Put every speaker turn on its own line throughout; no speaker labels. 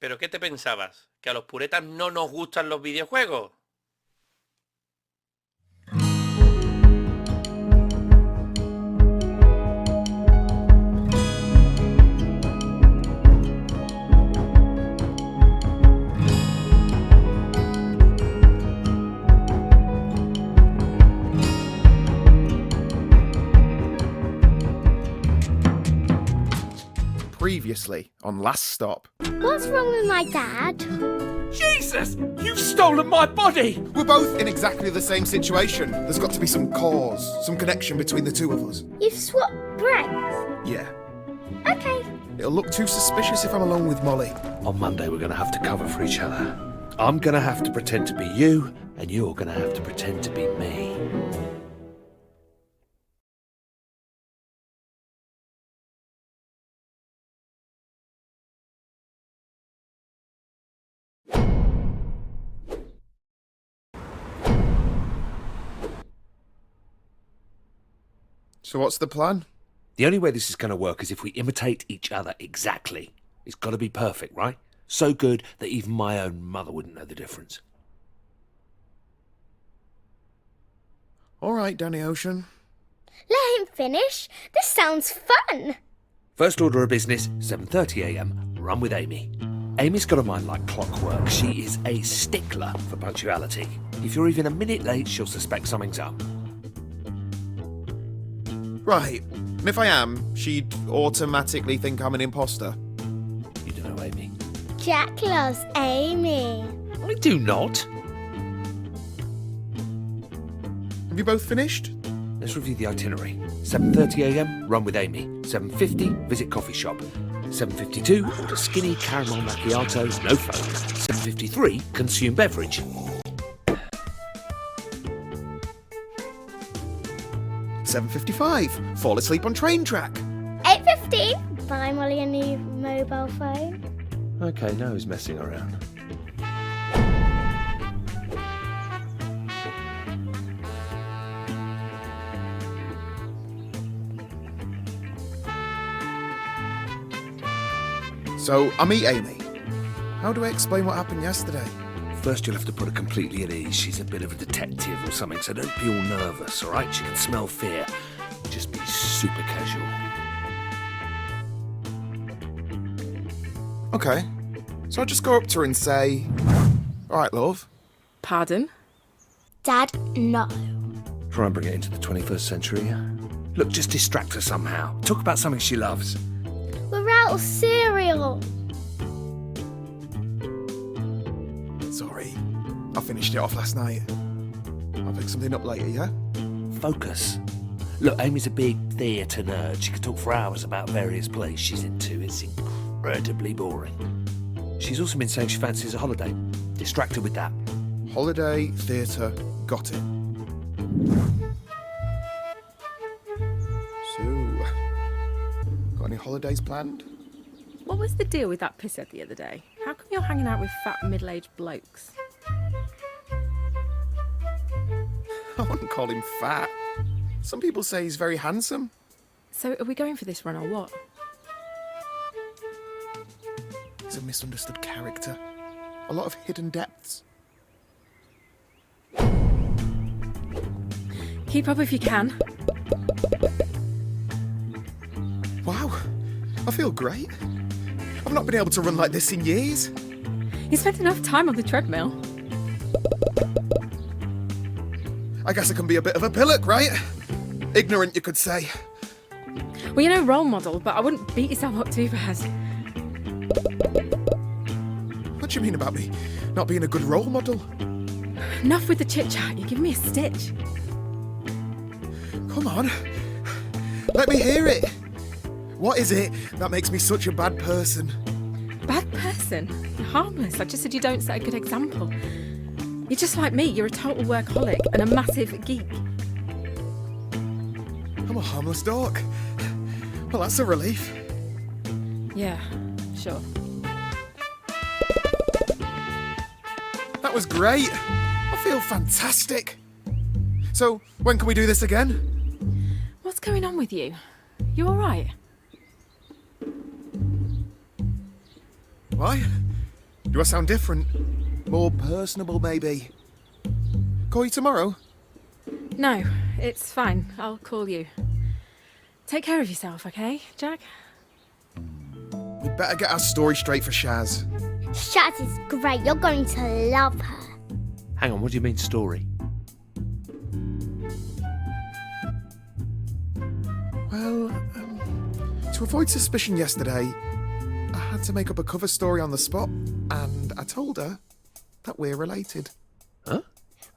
¿Pero qué te pensabas? ¿Que a los puretas no nos gustan los videojuegos?
Previously on Last Stop.
What's wrong with my dad?
Jesus! You've stolen my body!
We're both in exactly the same situation. There's got to be some cause, some connection between the two of us.
You've swapped brains?
Yeah.
Okay.
It'll look too suspicious if I'm alone with Molly.
On Monday, we're going to have to cover for each other. I'm going to have to pretend to be you, and you're going to have to pretend to be me.
So what's the plan?
The only way this is going to work is if we imitate each other exactly. It's got to be perfect, right? So good that even my own mother wouldn't know the difference.
All right, Danny Ocean.
Let him finish. This sounds fun.
First order of business, 7:30 a.m. Run with Amy. Amy's got a mind like clockwork. She is a stickler for punctuality. If you're even a minute late, she'll suspect something's up.
Right. And if I am, she'd automatically think I'm an imposter.
You don't know Amy.
Jack loves Amy.
I do not.
Have you both finished?
Let's review the itinerary. 7:30 a.m. Run with Amy. 7:50 visit coffee shop. 7:52 order skinny caramel macchiato, no phone. 7:53 consume beverage.
7:55. Fall asleep on train track.
8:15. Buy Molly a new mobile phone.
Okay, now he's messing around.
So I meet Amy. How do I explain what happened yesterday?
First, you'll have to put her completely at ease. She's a bit of a detective or something, so don't be all nervous, all right? She can smell fear. Just be super casual.
Okay. So I just go up to her and say, all right, love.
Pardon?
Dad, no.
Try and bring it into the 21st century. Look, just distract her somehow. Talk about something she loves.
We're out of cereal.
Sorry. I finished it off last night. I'll pick something up later, yeah?
Focus. Look, Amy's a big theatre nerd. She could talk for hours about various plays she's into. It's incredibly boring. She's also been saying she fancies a holiday. Distract her with that.
Holiday, theatre, got it. So, got any holidays planned?
What was the deal with that pisshead the other day? How come you're hanging out with fat middle-aged blokes?
I wouldn't call him fat. Some people say he's very handsome.
So are we going for this run or what?
He's a misunderstood character. A lot of hidden depths.
Keep up if you can.
Wow, I feel great. I've not been able to run like this in years.
You spent enough time on the treadmill.
I guess I can be a bit of a pillock, right? Ignorant, you could say.
Well, you're no role model, but I wouldn't beat yourself up too bad.
What do you mean about me not being a good role model?
Enough with the chit-chat. You're giving me a stitch.
Come on, let me hear it. What is it that makes me such a bad person?
Bad person? You're harmless. I just said you don't set a good example. You're just like me. You're a total workaholic and a massive geek.
I'm a harmless dork. Well, that's a relief.
Yeah, sure.
That was great. I feel fantastic. So, when can we do this again?
What's going on with you? You all right?
Why? Do I sound different? More personable, maybe? Call you tomorrow?
No, it's fine. I'll call you. Take care of yourself, okay, Jack?
We'd better get our story straight for Shaz.
Shaz is great. You're going to love her.
Hang on, what do you mean story?
Well, to avoid suspicion yesterday, I had to make up a cover story on the spot, and I told her that we're related.
Huh?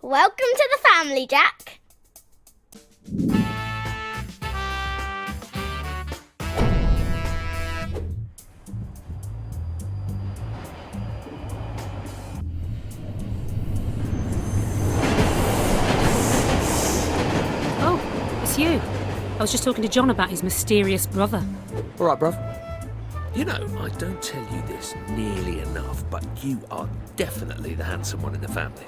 Welcome to the family, Jack.
Oh, it's you. I was just talking to John about his mysterious brother.
All right, bruv. You know, I don't tell you this nearly enough, but you are definitely the handsome one in the family.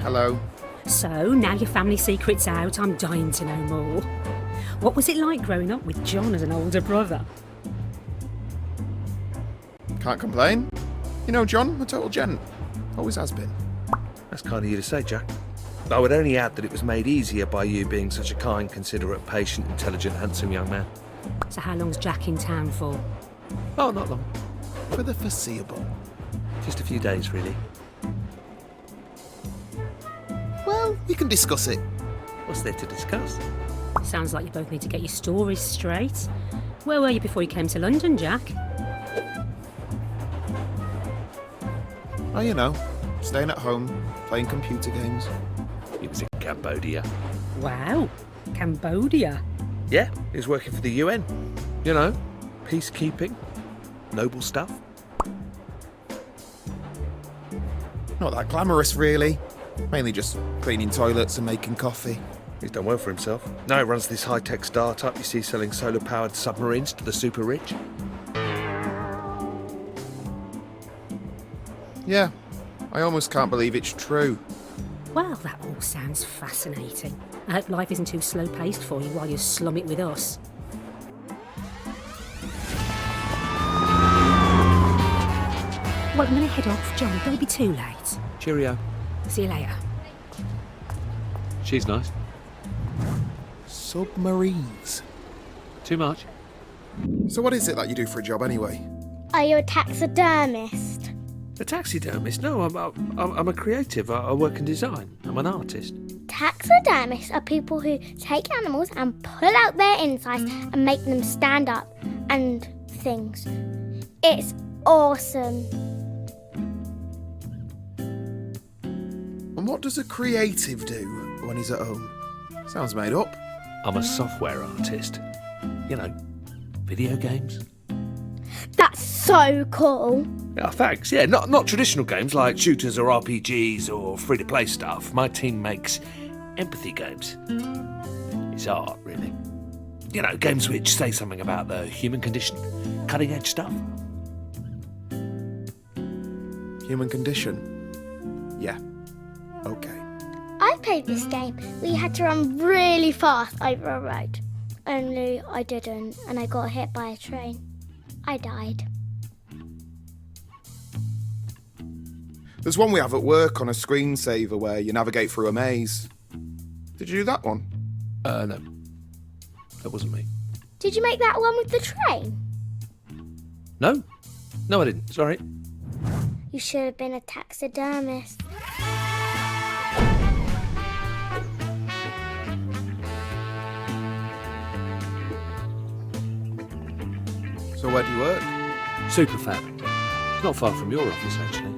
Hello.
So, now your family secret's out, I'm dying to know more. What was it like growing up with John as an older brother?
Can't complain. You know, John, a total gent. Always has been.
That's kind of you to say, Jack. I would only add that it was made easier by you being such a kind, considerate, patient, intelligent, handsome young man.
So how long's Jack in town for?
Oh, not long.
For the foreseeable.
Just a few days, really.
Well, we can discuss it.
What's there to discuss?
Sounds like you both need to get your stories straight. Where were you before you came to London, Jack?
Oh, you know, staying at home, playing computer games.
He was in Cambodia.
Wow, Cambodia.
Yeah, he was working for the UN. You know, peacekeeping, noble stuff.
Not that glamorous, really. Mainly just cleaning toilets and making coffee.
He's done well for himself. Now he runs this high-tech startup you see selling solar-powered submarines to the super rich.
Yeah, I almost can't believe it's true.
Well, that all sounds fascinating. I hope life isn't too slow-paced for you while you slum it with us. Well, I'm going to head off, John. Don't be too late.
Cheerio.
See you later.
She's nice.
Submarines.
Too much?
So what is it that you do for a job anyway?
Are you a taxidermist?
A taxidermist? No, I'm a creative. I work in design. I'm an artist.
Taxidermists are people who take animals and pull out their insides and make them stand up and things. It's awesome.
And what does a creative do when he's at home? Sounds made up.
I'm a software artist. You know, video games.
That's so cool.
Yeah, thanks. Yeah, not traditional games like shooters or RPGs or free-to-play stuff. My team makes empathy games. It's art, really. You know, games which say something about the human condition. Cutting-edge stuff.
Human condition. Yeah. Okay.
I played this game. We had to run really fast over a road. Only I didn't, and I got hit by a train. I died.
There's one we have at work on a screensaver where you navigate through a maze. Did you do that one?
No. That wasn't me.
Did you make that one with the train?
No. No, I didn't. Sorry.
You should have been a taxidermist.
So where do you work?
Superfab. It's not far from your office, actually.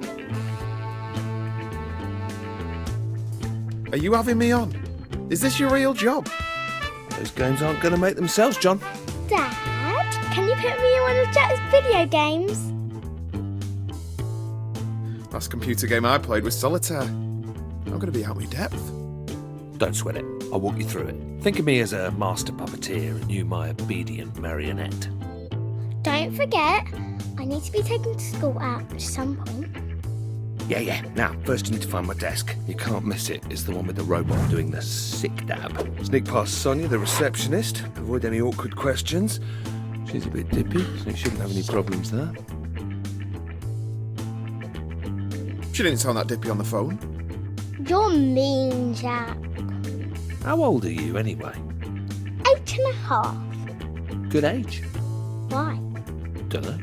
Are you having me on? Is this your real job?
Those games aren't going to make themselves, John.
Dad, can you put me in one of Jack's video games?
Last computer game I played was Solitaire. I'm going to be out of my depth.
Don't sweat it. I'll walk you through it. Think of me as a master puppeteer and you my obedient marionette.
Don't forget, I need to be taken to school at some point.
Yeah. Now, first you need to find my desk. You can't miss it. It's the one with the robot doing the sick dab. Sneak past Sonia, the receptionist. Avoid any awkward questions. She's a bit dippy, so you shouldn't have any problems there.
She didn't sound that dippy on the phone.
You're mean, Jack.
How old are you, anyway?
8.5.
Good age.
Why?
Dunno.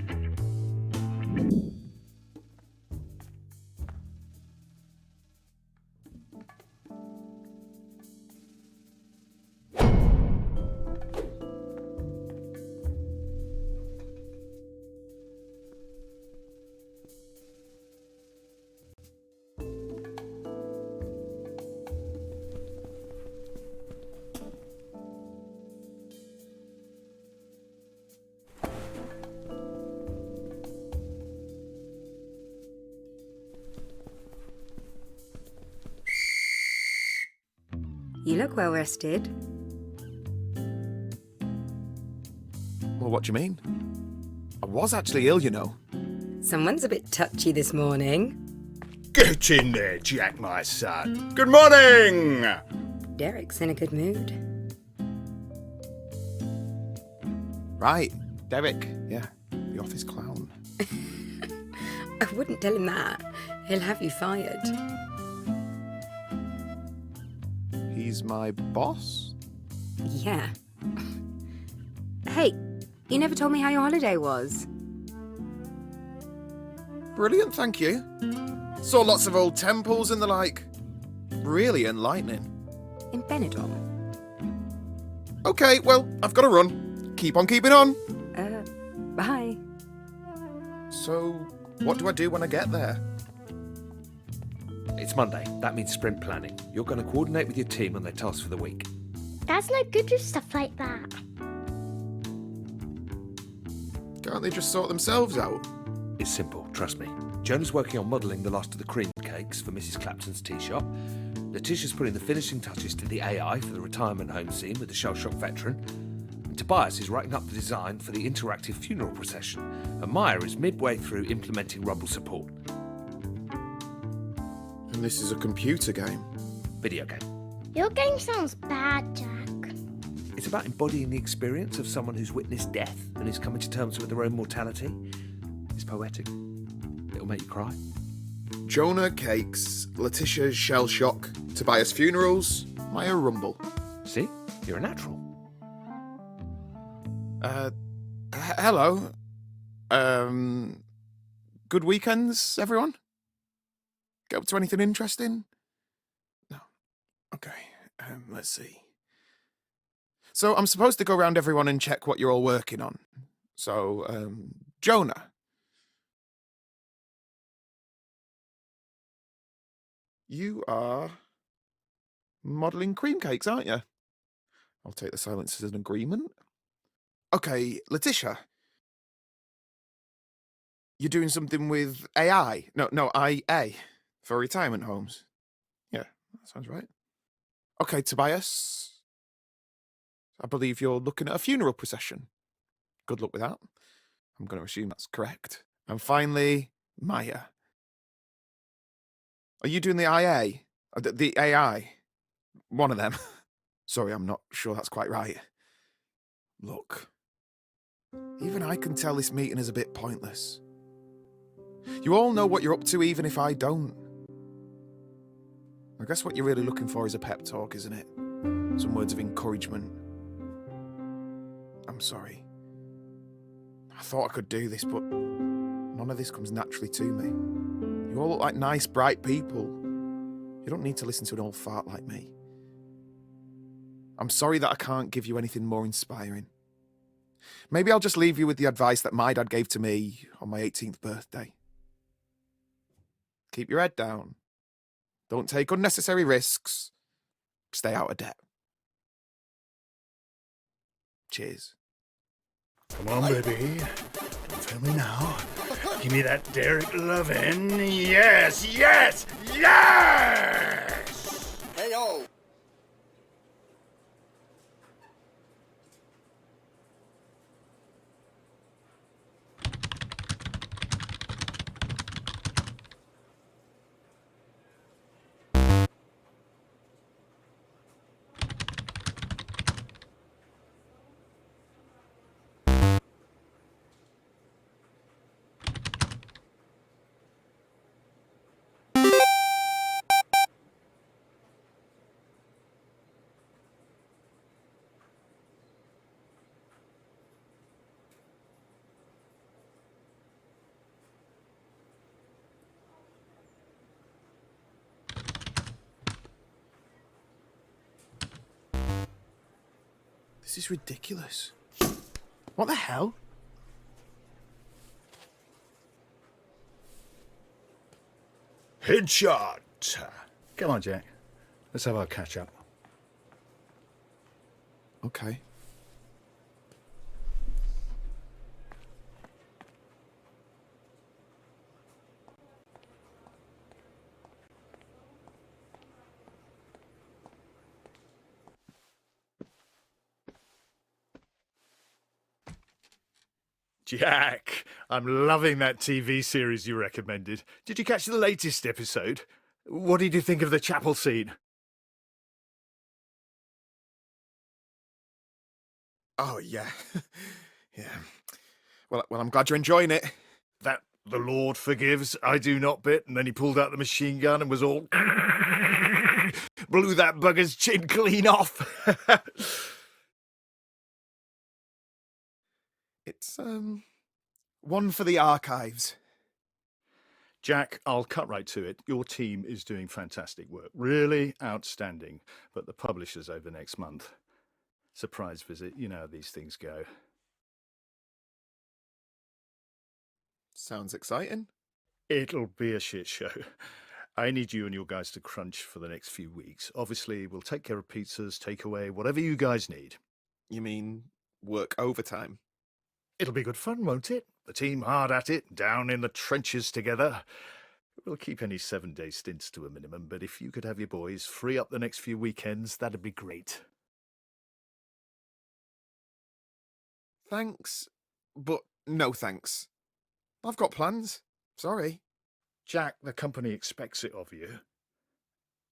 You look well rested.
Well, what do you mean? I was actually ill, you know.
Someone's a bit touchy this morning.
Get in there, Jack, my son. Good morning!
Derek's in a good mood.
Right, Derek. Yeah, the office clown.
I wouldn't tell him that. He'll have you fired.
He's my boss?
Yeah. Hey, you never told me how your holiday was.
Brilliant, thank you. Saw lots of old temples and the like. Really enlightening.
In Benidorm.
Okay, well, I've got to run. Keep on keeping on.
Bye.
So, what do I do when I get there?
It's Monday. That means sprint planning. You're going to coordinate with your team on their tasks for the week.
Dad's no good with stuff like that.
Can't they just sort themselves out?
It's simple, trust me. Jonah's working on modelling the last of the cream cakes for Mrs. Clapton's tea shop. Letitia's putting the finishing touches to the AI for the retirement home scene with the shell-shock veteran. And Tobias is writing up the design for the interactive funeral procession. And Maya is midway through implementing Rumble support.
And this is a computer game.
Video game.
Your game sounds bad, Jack.
It's about embodying the experience of someone who's witnessed death and is coming to terms with their own mortality. It's poetic. It'll make you cry.
Jonah cakes, Letitia's shell shock, Tobias funerals, Maya rumble.
See? You're a natural.
Hello. Good weekends, everyone? Get up to anything interesting? No. Okay, let's see. So I'm supposed to go around everyone and check what you're all working on. So, Jonah. You are modelling cream cakes, aren't you? I'll take the silence as an agreement. Okay, Letitia. You're doing something with AI. No, IA. For retirement homes. Yeah, that sounds right. Okay, Tobias. I believe you're looking at a funeral procession. Good luck with that. I'm going to assume that's correct. And finally, Maya. Are you doing the IA? The AI? One of them. Sorry, I'm not sure that's quite right. Look. Even I can tell this meeting is a bit pointless. You all know what you're up to, even if I don't. I guess what you're really looking for is a pep talk, isn't it? Some words of encouragement. I'm sorry. I thought I could do this, but none of this comes naturally to me. You all look like nice, bright people. You don't need to listen to an old fart like me. I'm sorry that I can't give you anything more inspiring. Maybe I'll just leave you with the advice that my dad gave to me on my 18th birthday. Keep your head down. Don't take unnecessary risks. Stay out of debt. Cheers.
Come on, baby. Tell me now. Give me that Derek lovin'. Yes, yes, yes!
Hey, yo!
This is ridiculous. What the hell?
Headshot. Come on, Jack. Let's have our catch up.
Okay.
Jack, I'm loving that TV series you recommended. Did you catch the latest episode? What did you think of the chapel scene?
Oh, yeah. Yeah. Well, I'm glad you're enjoying it.
That the Lord forgives, I do not bit, and then he pulled out the machine gun and was all... blew that bugger's chin clean off.
It's, one for the archives.
Jack, I'll cut right to it. Your team is doing fantastic work. Really outstanding. But the publisher's over next month. Surprise visit. You know how these things go.
Sounds exciting.
It'll be a shit show. I need you and your guys to crunch for the next few weeks. Obviously, we'll take care of pizzas, takeaway, whatever you guys need.
You mean work overtime?
It'll be good fun, won't it? The team hard at it, down in the trenches together. We'll keep any 7-day stints to a minimum, but if you could have your boys free up the next few weekends, that'd be great.
Thanks, but no thanks. I've got plans. Sorry.
Jack, the company expects it of you,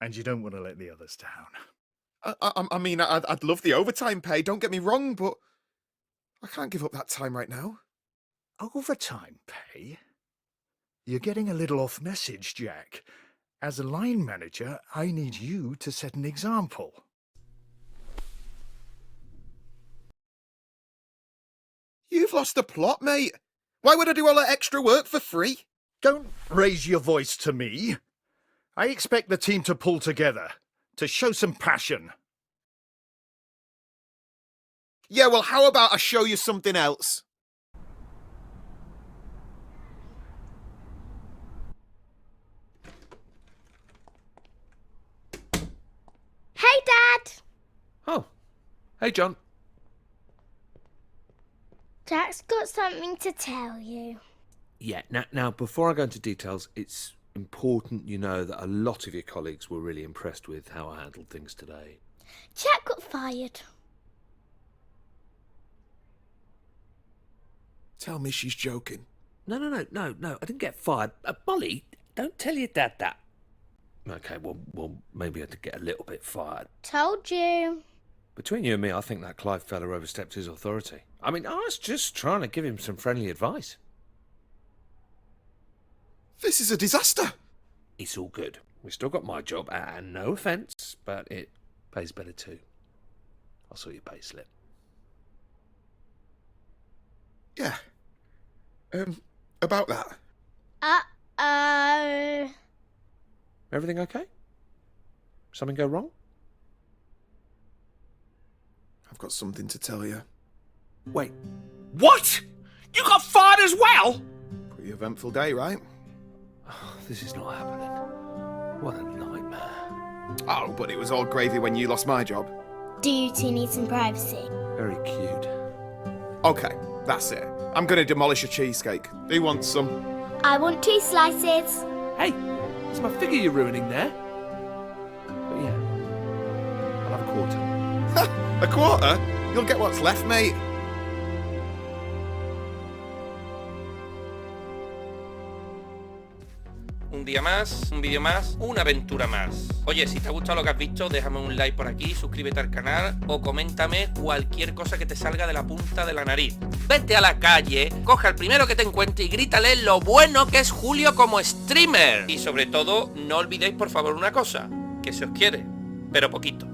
and you don't want to let the others down.
I mean, I'd love the overtime pay, don't get me wrong, but I can't give up that time right now.
Overtime pay? You're getting a little off message, Jack. As a line manager, I need you to set an example.
You've lost the plot, mate. Why would I do all that extra work for free?
Don't raise your voice to me. I expect the team to pull together, to show some passion.
Yeah, well, how about I show you something else?
Hey, Dad!
Oh, hey, John.
Jack's got something to tell you.
Yeah, now, before I go into details, it's important you know that a lot of your colleagues were really impressed with how I handled things today.
Jack got fired.
Tell me she's joking.
No, I didn't get fired. Molly, don't tell your dad that. Okay, well, maybe I did get a little bit fired.
Told you.
Between you and me, I think that Clive fella overstepped his authority. I mean, I was just trying to give him some friendly advice.
This is a disaster.
It's all good. We still got my job, and no offence, but it pays better too. I'll sort your pay slip.
Yeah. About that.
Uh-oh.
Everything okay? Something go wrong?
I've got something to tell you.
Wait, what? You got fired as well?
Pretty eventful day, right?
Oh, this is not happening. What a nightmare.
Oh, but it was all gravy when you lost my job.
Do you two need some privacy?
Very cute.
Okay, that's it. I'm gonna demolish a cheesecake. Who wants some?
I want 2 slices.
Hey, it's my figure you're ruining there. But yeah, I'll have a quarter.
A quarter? You'll get what's left, mate.
Un día más, un vídeo más, una aventura más. Oye, si te ha gustado lo que has visto, déjame un like por aquí, suscríbete al canal o coméntame cualquier cosa que te salga de la punta de la nariz. Vete a la calle, coge al primero que te encuentre y grítale lo bueno que es Julio como streamer. Y sobre todo, no olvidéis por favor una cosa, que se os quiere, pero poquito.